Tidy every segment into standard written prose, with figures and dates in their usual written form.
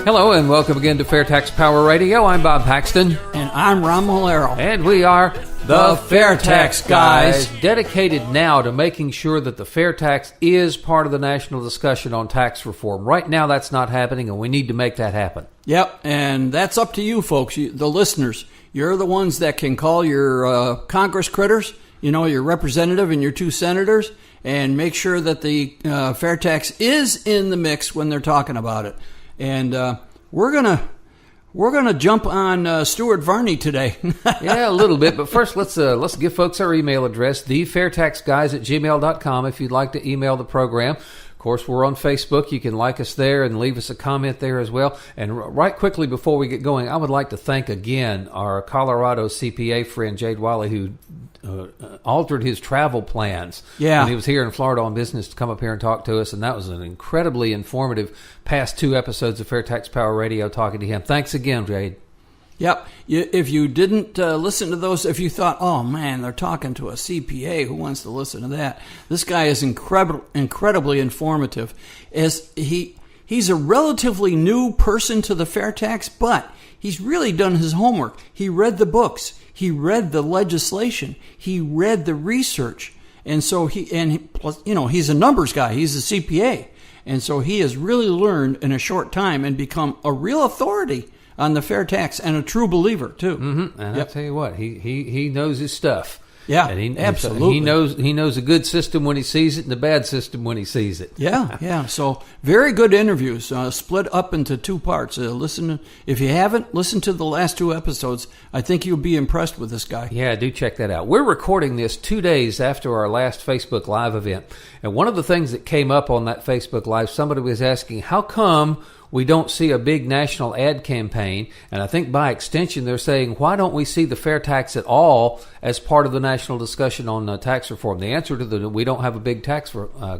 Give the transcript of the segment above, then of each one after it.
Hello and welcome again to FAIRtax Power Radio. I'm Bob Paxton. And I'm Ron Molero. And we are the FAIRtax Guys, dedicated now to making sure that the fair tax is part of the national discussion on tax reform. Right now that's not happening, and we need to make that happen. Yep, and that's up to you folks, the listeners. You're the ones that can call your Congress critters, your representative and your 2 senators, and make sure that the fair tax is in the mix when they're talking about it. And we're gonna jump on Stuart Varney today. Yeah, a little bit, but first let's give folks our email address, thefairtaxguys@gmail.com, if you'd like to email the program. Of course, we're on Facebook. You can like us there and leave us a comment there as well. And right quickly before we get going, I would like to thank again our Colorado CPA friend, Jade Wiley, who altered his travel plans when he was here in Florida on business to come up here and talk to us. And that was an incredibly informative past 2 episodes of FAIRtax Power Radio talking to him. Thanks again, Jade. Yep. If you didn't listen to those, if you thought, oh, man, they're talking to a CPA, who wants to listen to that? This guy is incredibly informative. He's a relatively new person to the fair tax, but he's really done his homework. He read the books. He read the legislation. He read the research. And so he's a numbers guy. He's a CPA. And so he has really learned in a short time and become a real authority on the fair tax, and a true believer too. Mm-hmm. And I'll tell you what, he knows his stuff. Yeah, and absolutely. He knows a good system when he sees it and a bad system when he sees it. Yeah. So very good interviews, split up into 2 parts. If you haven't listened to the last 2 episodes, I think you'll be impressed with this guy. Yeah, do check that out. We're recording this 2 days after our last Facebook Live event, and one of the things that came up on that Facebook Live, somebody was asking, how come we don't see a big national ad campaign? And I think by extension they're saying, why don't we see the fair tax at all as part of the national discussion on tax reform? The answer to we don't have a big tax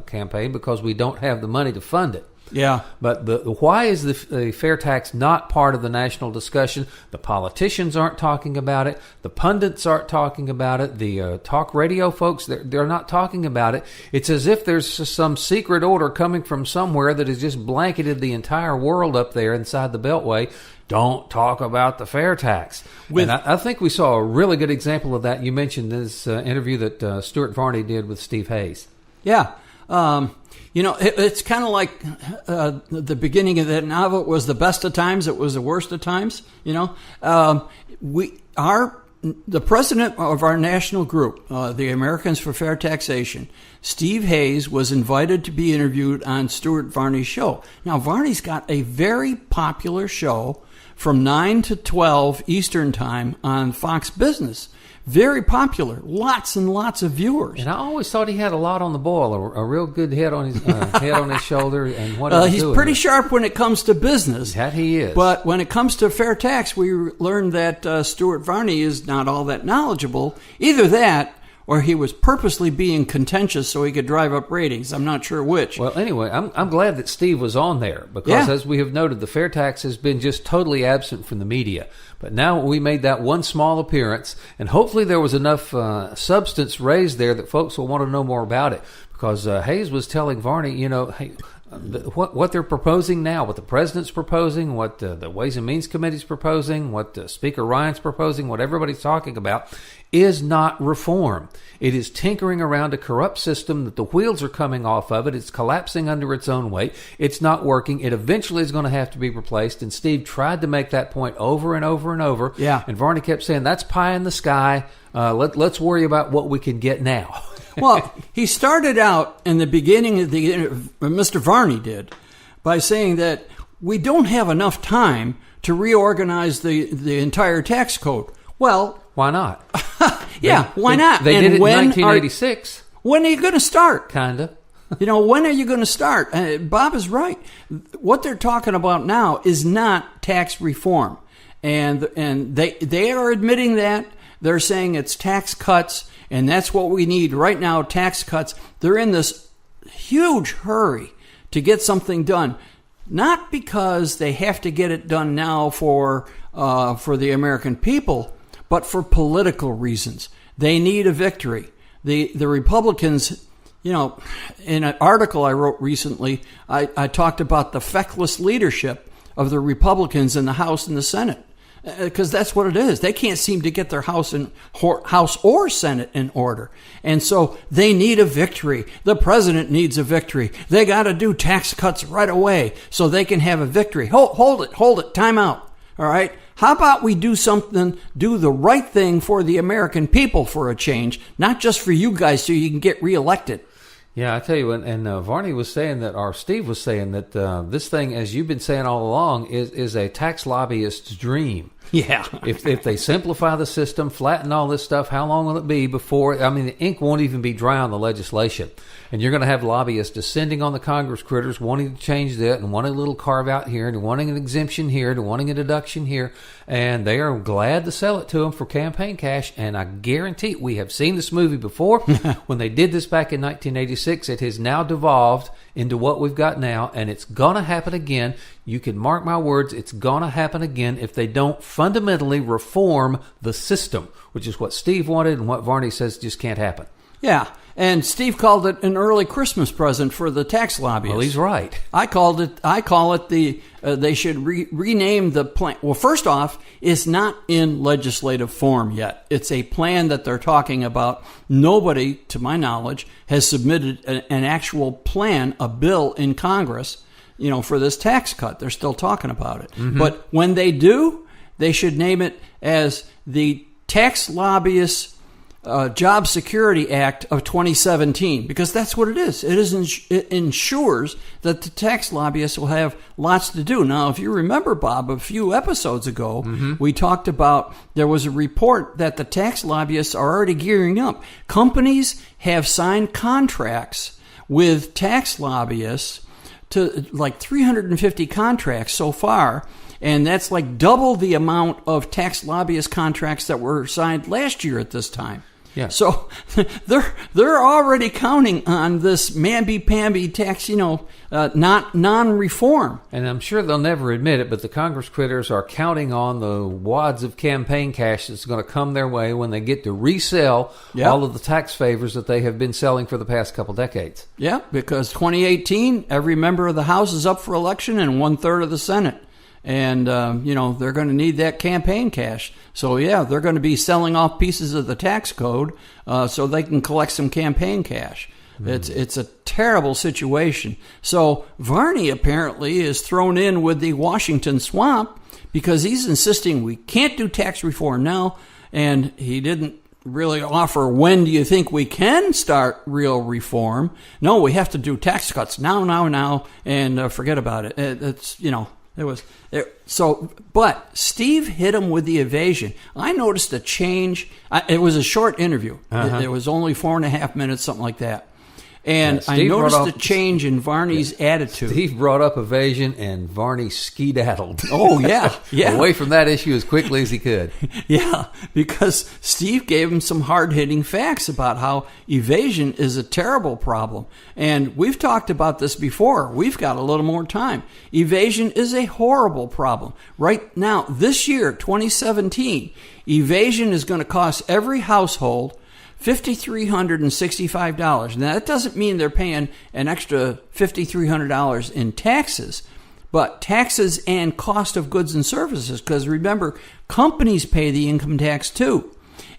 campaign because we don't have the money to fund it. Yeah. But why is the fair tax not part of the national discussion? The politicians aren't talking about it. The pundits aren't talking about it. The talk radio folks, they're not talking about it. It's as if there's some secret order coming from somewhere that has just blanketed the entire world up there inside the Beltway. Don't talk about the fair tax. And I think we saw a really good example of that. You mentioned this interview that Stuart Varney did with Steve Hayes. Yeah. It's kind of like the beginning of that novel. It was the best of times. It was the worst of times. The president of our national group, the Americans For Fair Taxation, Steve Hayes, was invited to be interviewed on Stuart Varney's show. Now, Varney's got a very popular show from 9 to 12 Eastern Time on Fox Business. Very popular. Lots and lots of viewers. And I always thought he had a lot on the boil, a real good head on his head on his shoulder. And what he's pretty sharp when it comes to business. That he is. But when it comes to fair tax, we learned that Stuart Varney is not all that knowledgeable. Either that, or he was purposely being contentious so he could drive up ratings. I'm not sure which. Well, anyway, I'm glad that Steve was on there because, as we have noted, the fair tax has been just totally absent from the media. But now we made that one small appearance, and hopefully there was enough substance raised there that folks will want to know more about it. Because Hayes was telling Varney, what they're proposing now, what the president's proposing, what the Ways and Means Committee's proposing, what Speaker Ryan's proposing, what everybody's talking about, is not reform. It is tinkering around a corrupt system that the wheels are coming off of it. It's collapsing under its own weight. It's not working. It eventually is going to have to be replaced. And Steve tried to make that point over and over and over. Yeah. And Varney kept saying, that's pie in the sky. Let's worry about what we can get now. Well, he started out in the beginning of the interview, Mr. Varney did, by saying that we don't have enough time to reorganize the entire tax code. Well, why not? Why not? They did it in 1986. When are you going to start? Kinda. When are you going to start? Bob is right. What they're talking about now is not tax reform, and they are admitting that. They're saying it's tax cuts. And that's what we need right now, tax cuts. They're in this huge hurry to get something done, not because they have to get it done now for the American people, but for political reasons. They need a victory. The Republicans, in an article I wrote recently, I talked about the feckless leadership of the Republicans in the House and the Senate. Because that's what it is. They can't seem to get their House or Senate in order. And so they need a victory. The president needs a victory. They got to do tax cuts right away so they can have a victory. Hold it, time out. All right? How about we do the right thing for the American people for a change, not just for you guys so you can get reelected. Yeah, I tell you, and Varney was saying that, or Steve was saying that this thing, as you've been saying all along, is a tax lobbyist's dream. Yeah. If they simplify the system, flatten all this stuff, how long will it be before, the ink won't even be dry on the legislation. And you're going to have lobbyists descending on the Congress critters, wanting to change that, and wanting a little carve out here, and wanting an exemption here, and wanting a deduction here. And they are glad to sell it to them for campaign cash. And I guarantee, we have seen this movie before. When they did this back in 1986, it has now devolved into what we've got now, and it's going to happen again. You can mark my words, it's going to happen again if they don't fundamentally reform the system, which is what Steve wanted and what Varney says just can't happen. Yeah, and Steve called it an early Christmas present for the tax lobbyists. Well, he's right. I call it they should rename the plan. Well, first off, it's not in legislative form yet. It's a plan that they're talking about. Nobody, to my knowledge, has submitted an actual plan, a bill in Congress, for this tax cut. They're still talking about it. Mm-hmm. But when they do, they should name it as the Tax Lobbyists Job Security Act of 2017, because that's what it is. It ensures that the tax lobbyists will have lots to do. Now, if you remember, Bob, a few episodes ago, we talked about there was a report that the tax lobbyists are already gearing up. Companies have signed contracts with tax lobbyists to like 350 contracts so far. And that's like double the amount of tax lobbyist contracts that were signed last year at this time. Yeah. So they're already counting on this mamby-pamby tax, not non-reform. And I'm sure they'll never admit it, but the Congress critters are counting on the wads of campaign cash that's going to come their way when they get to resell all of the tax favors that they have been selling for the past couple decades. Yeah, because 2018, every member of the House is up for election and 1/3 of the Senate. And, they're going to need that campaign cash. So, they're going to be selling off pieces of the tax code so they can collect some campaign cash. It's a terrible situation. So, Varney apparently is thrown in with the Washington swamp because he's insisting we can't do tax reform now. And he didn't really offer when do you think we can start real reform. No, we have to do tax cuts now, and forget about it. But Steve hit him with the evasion. I noticed a change. It was a short interview. It was only 4.5 minutes, something like that. And I noticed a change in Varney's attitude. Steve brought up evasion, and Varney skedaddled. Oh, yeah. Away from that issue as quickly as he could. Yeah, because Steve gave him some hard-hitting facts about how evasion is a terrible problem. And we've talked about this before. We've got a little more time. Evasion is a horrible problem. Right now, this year, 2017, evasion is going to cost every household $5,365. Now, that doesn't mean they're paying an extra $5,300 in taxes, but taxes and cost of goods and services, because remember, companies pay the income tax too.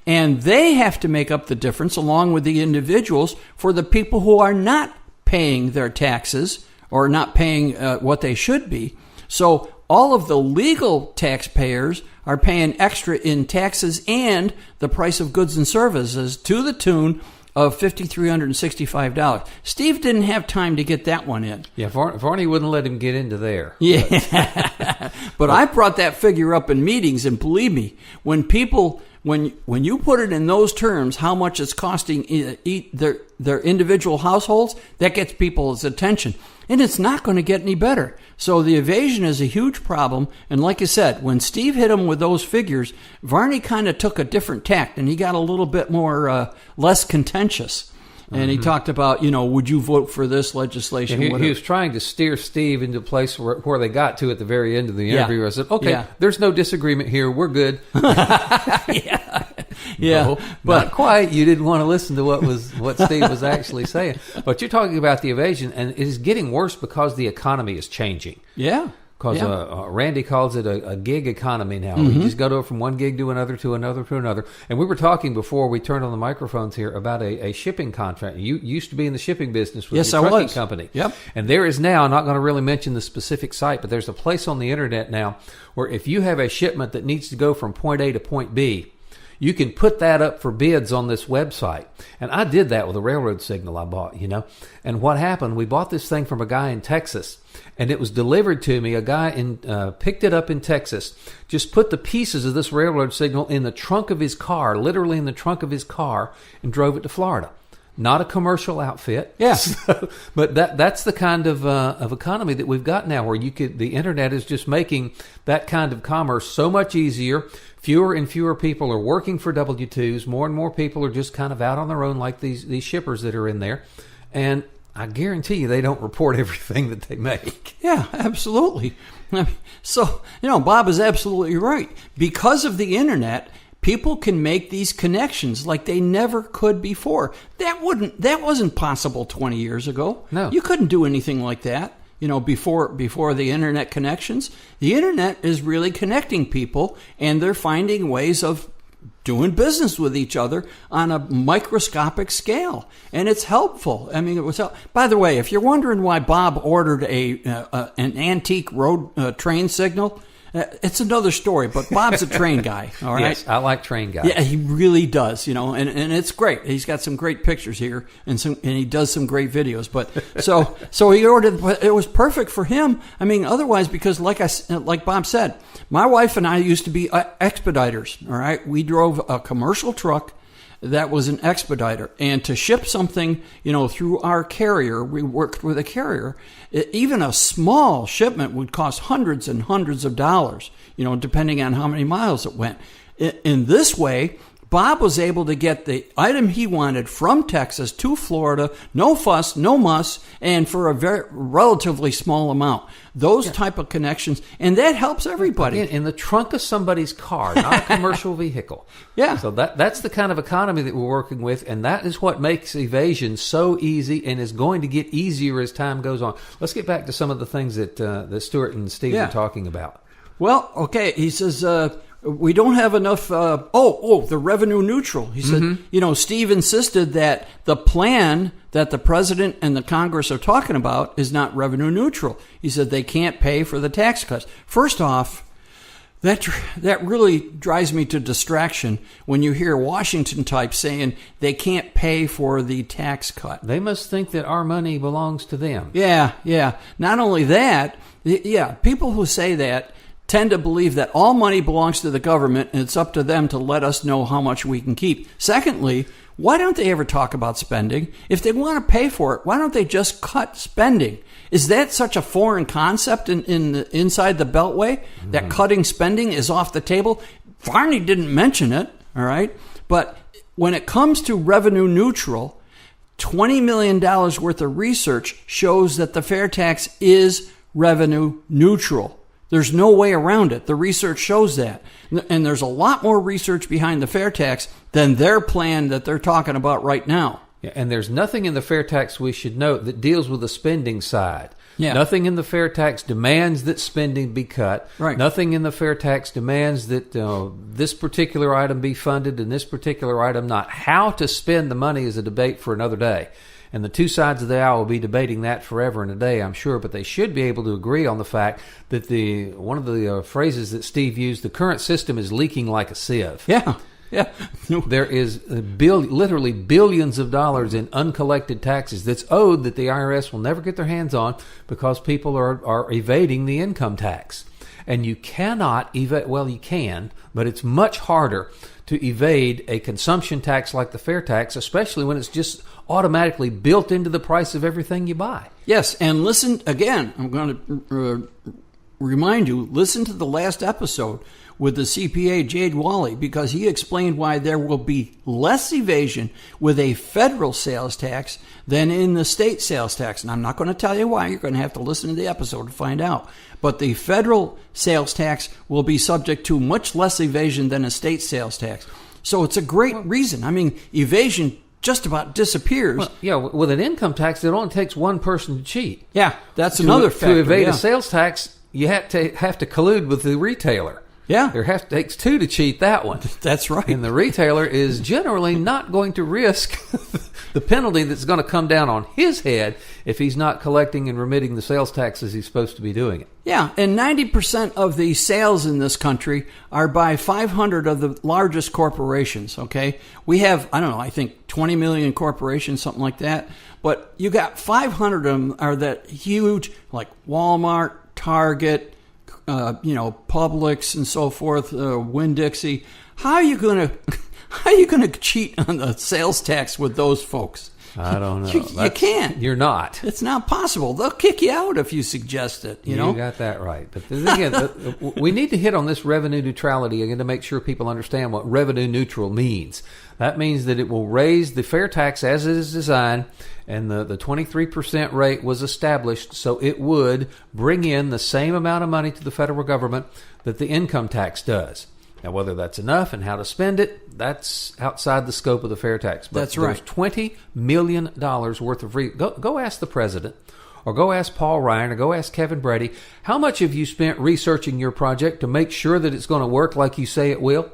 And they have to make up the difference along with the individuals for the people who are not paying their taxes or not paying what they should be. So all of the legal taxpayers are paying extra in taxes and the price of goods and services to the tune of $5,365. Steve didn't have time to get that one in. Yeah, Varney wouldn't let him get into there. Yeah, but I brought that figure up in meetings, and believe me, when you put it in those terms, how much it's costing their individual households, that gets people's attention. And it's not going to get any better. So the evasion is a huge problem. And like I said, when Steve hit him with those figures, Varney kind of took a different tact, and he got a little bit more less contentious. And he talked about, would you vote for this legislation? He was trying to steer Steve into a place where they got to at the very end of the interview. I said, okay, there's no disagreement here. We're good. No, but not quite. You didn't want to listen to what Steve was actually saying. But you're talking about the evasion, and it is getting worse because the economy is changing. Yeah. Because Randy calls it a gig economy now. You just go from one gig to another, to another, to another. And we were talking before we turned on the microphones here about a shipping contract. You used to be in the shipping business with a trucking company. Yep. And there is now, I'm not going to really mention the specific site, but there's a place on the internet now where if you have a shipment that needs to go from point A to point B, you can put that up for bids on this website. And I did that with a railroad signal I bought, And what happened, we bought this thing from a guy in Texas, and it was delivered to me. A guy picked it up in Texas, just put the pieces of this railroad signal in the trunk of his car, literally in the trunk of his car, and drove it to Florida. Not a commercial outfit. Yeah. But that's the kind of economy that we've got now, where the internet is just making that kind of commerce so much easier. Fewer and fewer people are working for W-2s. More and more people are just kind of out on their own, like these shippers that are in there. And I guarantee you they don't report everything that they make. Yeah, absolutely. So, Bob is absolutely right. Because of the internet, people can make these connections like they never could before. That wasn't possible 20 years ago. No. You couldn't do anything like that. Before the internet connections. The internet is really connecting people, and they're finding ways of doing business with each other on a microscopic scale, and it's helpful. I mean, it was. By the way, if you're wondering why Bob ordered an antique road train signal, it's another story. But Bob's a train guy. All right, yes, I like train guys. Yeah, he really does. And it's great. He's got some great pictures here, and he does some great videos. But so he ordered. It was perfect for him. I mean, otherwise, because like Bob said, my wife and I used to be expediters. All right, we drove a commercial truck that was an expediter, and to ship something, through our carrier, we worked with a carrier. Even a small shipment would cost hundreds and hundreds of dollars, depending on how many miles it went. In this way, Bob was able to get the item he wanted from Texas to Florida, no fuss, no muss, and for a very relatively small amount. Those type of connections, and that helps everybody. Again, in the trunk of somebody's car, not a commercial vehicle. Yeah. So that's the kind of economy that we're working with, and that is what makes evasion so easy and is going to get easier as time goes on. Let's get back to some of the things that Stuart and Steve were talking about. Well, okay, he says... we don't have enough. The revenue neutral. He said, Steve insisted that the plan that the president and the Congress are talking about is not revenue neutral. He said they can't pay for the tax cuts. First off, that really drives me to distraction when you hear Washington types saying they can't pay for the tax cut. They must think that our money belongs to them. Yeah. Not only that, people who say that tend to believe that all money belongs to the government and it's up to them to let us know how much we can keep. Secondly, why don't they ever talk about spending? If they want to pay for it, why don't they just cut spending? Is that such a foreign concept inside the Beltway that cutting spending is off the table? Varney didn't mention it, all right? But when it comes to revenue neutral, $20 million worth of research shows that the fair tax is revenue neutral. There's no way around it. The research shows that. And there's a lot more research behind the fair tax than their plan that they're talking about right now. Yeah, and there's nothing in the fair tax, we should note, that deals with the spending side. Yeah. Nothing in the fair tax demands that spending be cut. Right. Nothing in the fair tax demands that this particular item be funded and this particular item not. How to spend the money is a debate for another day. And the two sides of the aisle will be debating that forever and a day, I'm sure. But they should be able to agree on the fact that one of the phrases that Steve used, the current system is leaking like a sieve. Yeah. There is literally billions of dollars in uncollected taxes that's owed that the IRS will never get their hands on because people are evading the income tax. And you cannot evade, well, you can, but it's much harder to evade a consumption tax like the fair tax, especially when it's just automatically built into the price of everything you buy. Yes, and listen, again, I'm going to remind you, listen to the last episode with the CPA Jade Wally, because he explained why there will be less evasion with a federal sales tax than in the state sales tax. And I'm not going to tell you why. You're going to have to listen to the episode to find out. But the federal sales tax will be subject to much less evasion than a state sales tax. So it's a great reason. I mean, evasion just about disappears. Well, yeah, with an income tax, it only takes one person to cheat. Yeah, that's another factor. To evade a sales tax, you have to collude with the retailer. Yeah. Takes two to cheat that one. That's right. And the retailer is generally not going to risk the penalty that's going to come down on his head if he's not collecting and remitting the sales tax as he's supposed to be doing it. Yeah, and 90% of the sales in this country are by 500 of the largest corporations, okay? We have, I don't know, I think 20 million corporations, something like that. But you got 500 of them are that huge, like Walmart, Target, Publix and so forth, Winn-Dixie. How are you going to cheat on the sales tax with those folks? I don't know. You can't. You're not. It's not possible. They'll kick you out if you suggest it. You know? Got that right. But again, we need to hit on this revenue neutrality again to make sure people understand what revenue neutral means. That means that it will raise the fair tax as it is designed, and the 23% rate was established so it would bring in the same amount of money to the federal government that the income tax does. Now, whether that's enough and how to spend it, that's outside the scope of the fair tax. But that's right. There's $20 million worth of go ask the president, or go ask Paul Ryan, or go ask Kevin Brady, how much have you spent researching your project to make sure that it's going to work like you say it will?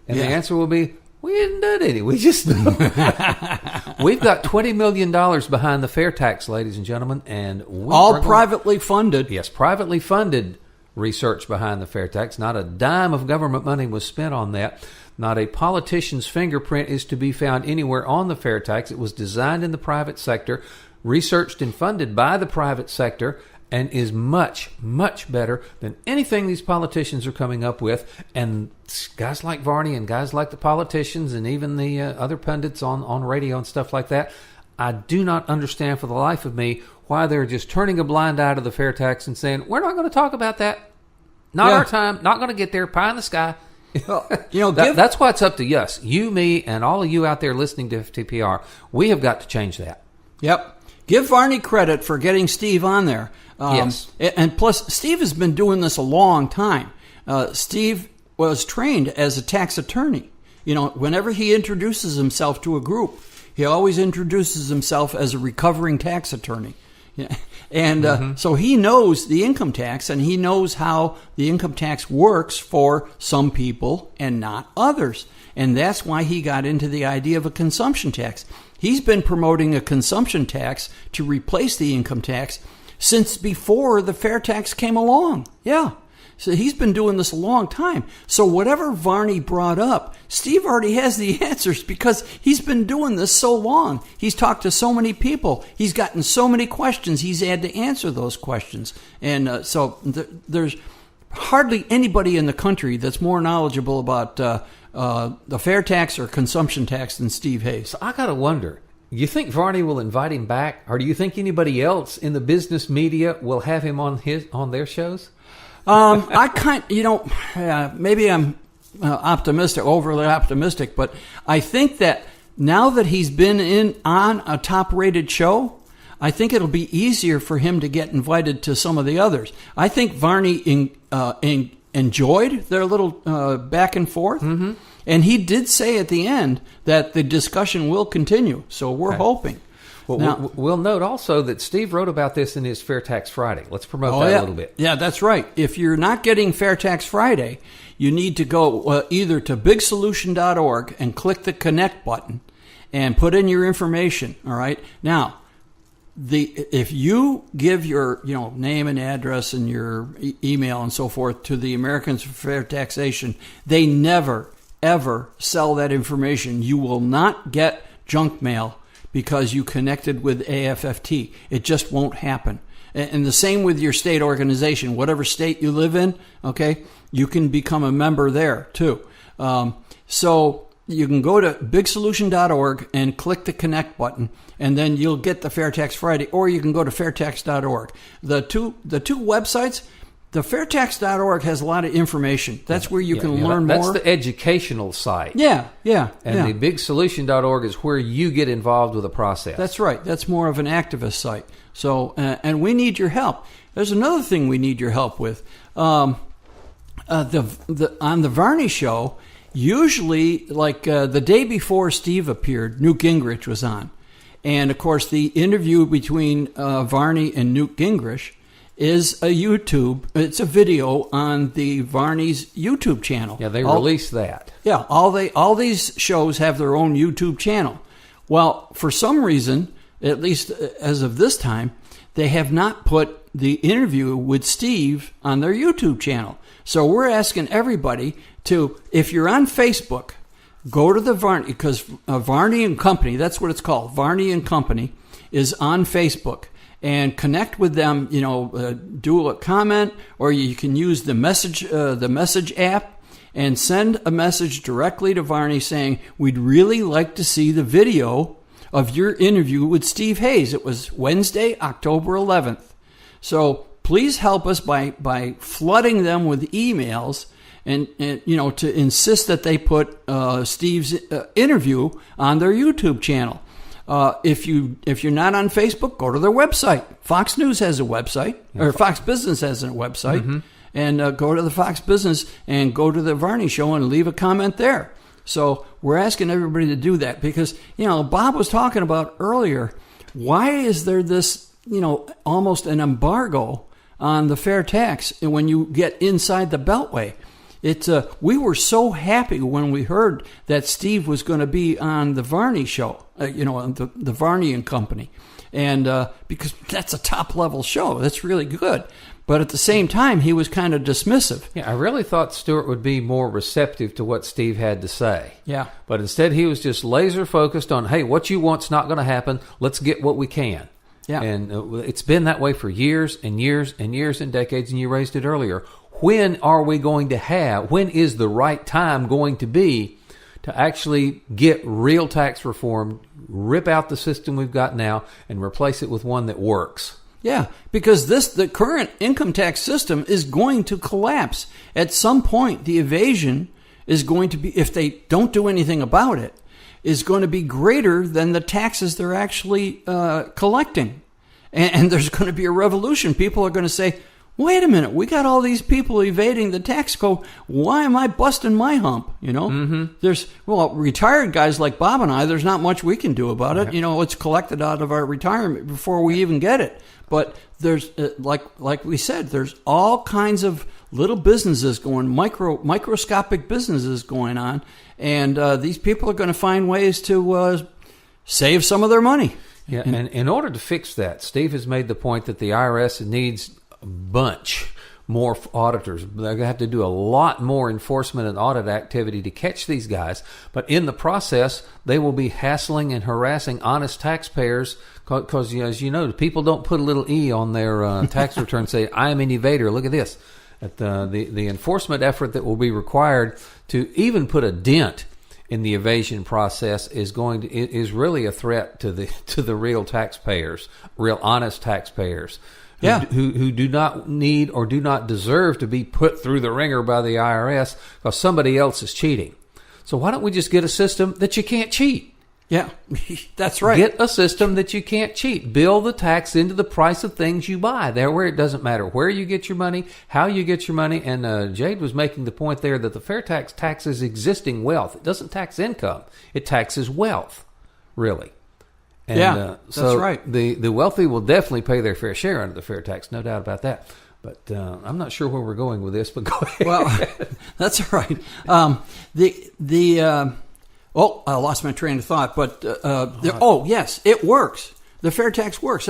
And the answer will be, we didn't do any. We just we've got $20 million behind the fair tax, ladies and gentlemen, and all privately funded. Yes, privately funded research behind the fair tax. Not a dime of government money was spent on that. Not a politician's fingerprint is to be found anywhere on the fair tax. It was designed in the private sector, researched and funded by the private sector, and is much, much better than anything these politicians are coming up with. And guys like Varney and guys like the politicians and even the other pundits on radio and stuff like that, I do not understand for the life of me why they're just turning a blind eye to the fair tax and saying, we're not going to talk about that. Not our time. Not going to get there. Pie in the sky. Well, that's why it's up to us. You, me, and all of you out there listening to FTPR. We have got to change that. Yep. Give Varney credit for getting Steve on there. Yes. And plus, Steve has been doing this a long time. Steve was trained as a tax attorney. Whenever he introduces himself to a group, he always introduces himself as a recovering tax attorney. Yeah. And so he knows the income tax, and he knows how the income tax works for some people and not others. And that's why he got into the idea of a consumption tax. He's been promoting a consumption tax to replace the income tax since before the fair tax came along. Yeah. So he's been doing this a long time. So whatever Varney brought up, Steve already has the answers because he's been doing this so long. He's talked to so many people. He's gotten so many questions. He's had to answer those questions. And so there's hardly anybody in the country that's more knowledgeable about the fair tax or consumption tax than Steve Hayes. So I got to wonder, you think Varney will invite him back? Or do you think anybody else in the business media will have him on their shows? Maybe I'm optimistic, overly optimistic, but I think that now that he's been on a top-rated show, I think it'll be easier for him to get invited to some of the others. I think Varney enjoyed their little back and forth, and he did say at the end that the discussion will continue, so we're hoping. Well, now, we'll note also that Steve wrote about this in his FAIRtax Friday. Let's promote that a little bit. Yeah, that's right. If you're not getting FAIRtax Friday, you need to go either to bigsolution.org and click the connect button and put in your information. All right. Now, if you give your name and address and your email and so forth to the Americans For Fair Taxation, they never, ever sell that information. You will not get junk mail because you connected with AFFT. It just won't happen. And the same with your state organization. Whatever state you live in, okay, you can become a member there too. So you can go to bigsolution.org and click the connect button, and then you'll get the FAIRtax Friday, or you can go to fairtax.org. The two websites, the fairtax.org has a lot of information. That's where you can learn more. That's the educational site. Yeah. And the bigsolution.org is where you get involved with the process. That's right. That's more of an activist site. So, and we need your help. There's another thing we need your help with. On the Varney show, usually like the day before Steve appeared, Newt Gingrich was on. And, of course, the interview between Varney and Newt Gingrich is a YouTube. It's a video on the Varney's YouTube channel. Yeah, they released that. Yeah, all these shows have their own YouTube channel. Well, for some reason, at least as of this time, they have not put the interview with Steve on their YouTube channel. So we're asking everybody to, if you're on Facebook, go to the Varney, because Varney and Company, that's what it's called, Varney and Company, is on Facebook. And connect with them, do a comment, or you can use the message app and send a message directly to Varney saying, we'd really like to see the video of your interview with Steve Hayes. It was Wednesday, October 11th. So please help us by flooding them with emails and to insist that they put Steve's interview on their YouTube channel. If you're not on Facebook, go to their website. Fox News has a website, or Fox Business has a website, and go to the Fox Business and go to the Varney Show and leave a comment there. So we're asking everybody to do that because, Bob was talking about earlier, why is there this, almost an embargo on the fair tax when you get inside the Beltway? We were so happy when we heard that Steve was going to be on the Varney Show, on the Varney and Company. And because that's a top-level show. That's really good. But at the same time, he was kind of dismissive. Yeah, I really thought Stuart would be more receptive to what Steve had to say. Yeah. But instead, he was just laser-focused on, hey, what you want's not going to happen. Let's get what we can. Yeah. And it's been that way for years and years and years and decades, and you raised it earlier. When are we going to when is the right time going to be to actually get real tax reform, rip out the system we've got now, and replace it with one that works? Yeah, because the current income tax system is going to collapse. At some point, the evasion is going to be, if they don't do anything about it, is going to be greater than the taxes they're actually collecting. And there's going to be a revolution. People are going to say, wait a minute, we got all these people evading the tax code. Why am I busting my hump? There's, retired guys like Bob and I, there's not much we can do about it. It's collected out of our retirement before we even get it. But there's, like we said, there's all kinds of little businesses going, microscopic businesses going on. And these people are going to find ways to save some of their money. Yeah, and in order to fix that, Steve has made the point that the IRS needs a bunch more auditors. They're going to have to do a lot more enforcement and audit activity to catch these guys. But in the process, they will be hassling and harassing honest taxpayers because, as you know, people don't put a little E on their tax return and say, I'm an evader. Look at this. The enforcement effort that will be required to even put a dent in the evasion process is really a threat to the real taxpayers, real honest taxpayers. Who do not need or do not deserve to be put through the ringer by the IRS because somebody else is cheating. So why don't we just get a system that you can't cheat? Yeah, that's right. Get a system that you can't cheat. Build the tax into the price of things you buy. There where it doesn't matter where you get your money, how you get your money. And Jade was making the point there that the fair tax taxes existing wealth. It doesn't tax income. It taxes wealth, really. And, that's right. The wealthy will definitely pay their fair share under the fair tax, no doubt about that. But I'm not sure where we're going with this, but go ahead. Well, that's all right. I lost my train of thought, but yes, it works. The fair tax works.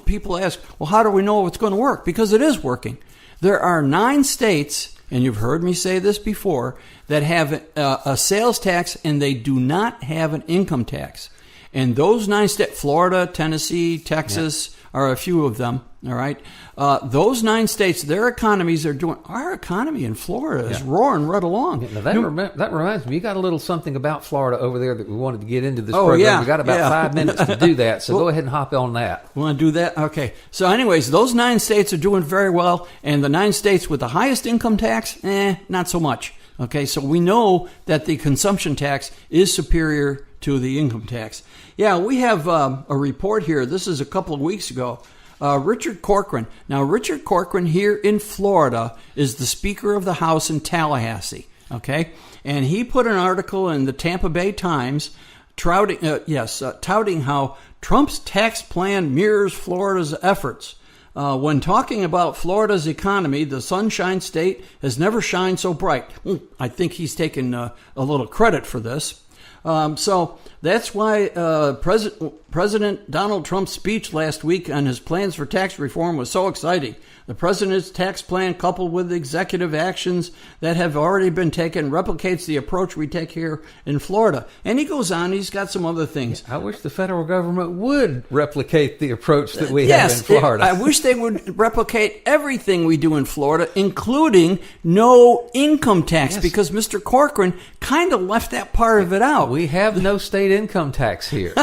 People ask, well, how do we know it's going to work? Because it is working. There are 9 states, and you've heard me say this before, that have a sales tax and they do not have an income tax. And those 9 states, Florida, Tennessee, Texas, are a few of them, all right? Those 9 states, their economies are doing... Our economy in Florida is roaring right along. Yeah, that reminds me, you got a little something about Florida over there that we wanted to get into this program. Yeah, we got about 5 minutes to do that, so go ahead and hop on that. We want to do that? Okay. So anyways, those 9 states are doing very well, and the 9 states with the highest income tax, not so much. Okay, so we know that the consumption tax is superior to the income tax. Yeah, we have a report here. This is a couple of weeks ago. Richard Corcoran. Now, Richard Corcoran here in Florida is the Speaker of the House in Tallahassee. Okay, and he put an article in the Tampa Bay Times touting how Trump's tax plan mirrors Florida's efforts. when talking about Florida's economy, the Sunshine State has never shined so bright. I think he's taken a little credit for this. So that's why President Donald Trump's speech last week on his plans for tax reform was so exciting. The president's tax plan, coupled with executive actions that have already been taken, replicates the approach we take here in Florida. And he goes on, he's got some other things. I wish the federal government would replicate the approach that we have in Florida. I wish they would replicate everything we do in Florida, including no income tax, because Mr. Corcoran kind of left that part of it out. We have no state income tax here.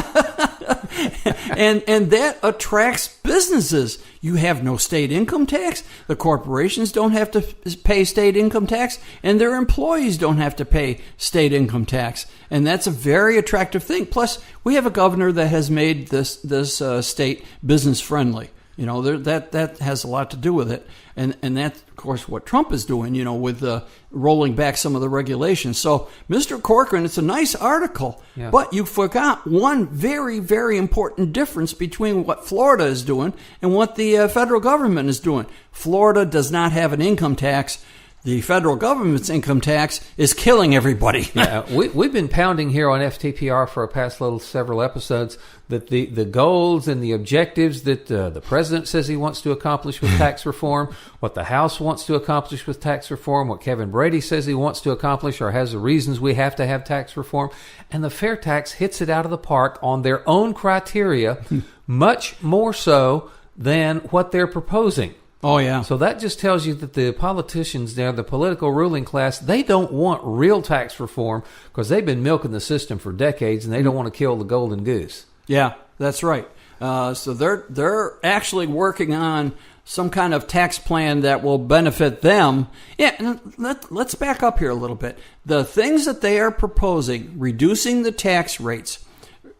and that attracts businesses. You have no state income tax. The corporations don't have to pay state income tax, and their employees don't have to pay state income tax. And that's a very attractive thing. Plus, we have a governor that has made this state business friendly. You know, that has a lot to do with it. And that's, of course, what Trump is doing, you know, with rolling back some of the regulations. So, Mr. Corcoran, it's a nice article, but you forgot one very, very important difference between what Florida is doing and what the federal government is doing. Florida does not have an income tax. The federal government's income tax is killing everybody. We've been pounding here on FTPR for our past several episodes that the goals and the objectives that the president says he wants to accomplish with tax reform, what the House wants to accomplish with tax reform, what Kevin Brady says he wants to accomplish or has the reasons we have to have tax reform, and the Fair Tax hits it out of the park on their own criteria, much more so than what they're proposing. Oh, yeah. So that just tells you that the politicians there, the political ruling class, they don't want real tax reform because they've been milking the system for decades and they don't want to kill the golden goose. Yeah, that's right. So they're actually working on some kind of tax plan that will benefit them. Yeah, and let's back up here a little bit. The things that they are proposing, reducing the tax rates,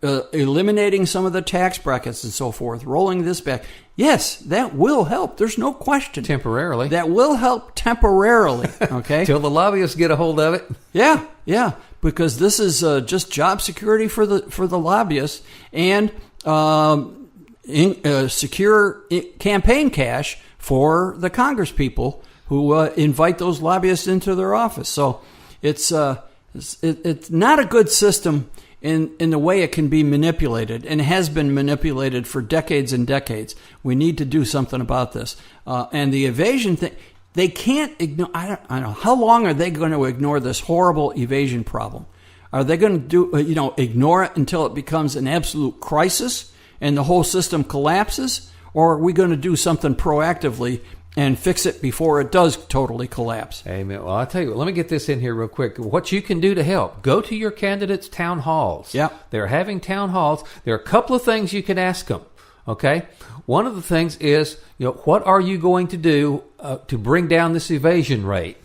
eliminating some of the tax brackets and so forth, rolling this back. Yes, that will help. There's no question. Temporarily. That will help temporarily, okay? Till the lobbyists get a hold of it. Yeah, because this is just job security for the lobbyists and secure campaign cash for the Congress people who invite those lobbyists into their office. So it's not a good system in the way it can be manipulated, and has been manipulated for decades and decades. We need to do something about this. And the evasion thing, they can't ignore. I don't know. How long are they going to ignore this horrible evasion problem? Are they going to ignore it until it becomes an absolute crisis and the whole system collapses? Or are we going to do something proactively and fix it before it does totally collapse? Amen. Well, I'll tell you what, let me get this in here real quick. What you can do to help, go to your candidates' town halls. Yeah. They're having town halls. There are a couple of things you can ask them, okay? One of the things is, what are you going to do to bring down this evasion rate?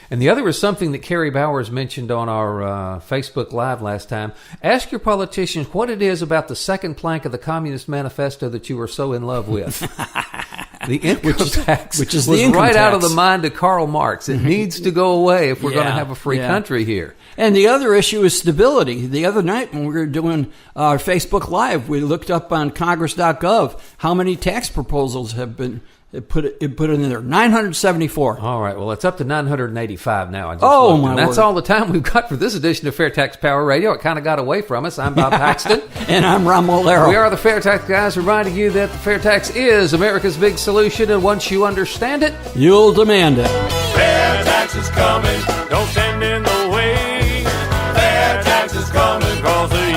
And the other is something that Kerry Bowers mentioned on our Facebook Live last time. Ask your politicians what it is about the second plank of the Communist Manifesto that you are so in love with. The income tax which is was the income right tax. Out of the mind of Karl Marx. It needs to go away if we're going to have a free country here. And the other issue is stability. The other night when we were doing our Facebook Live, we looked up on Congress.gov how many tax proposals have been put in there. 974. All right. Well, it's up to 985 now. That's all the time we've got for this edition of Fair Tax Power Radio. It kind of got away from us. I'm Bob Paxton. And I'm Ron Molero. We are the Fair Tax Guys, reminding you that the Fair Tax is America's big solution, and once you understand it, you'll demand it. Fair tax is coming. Don't stand in the way. Fair tax is coming, 'cause the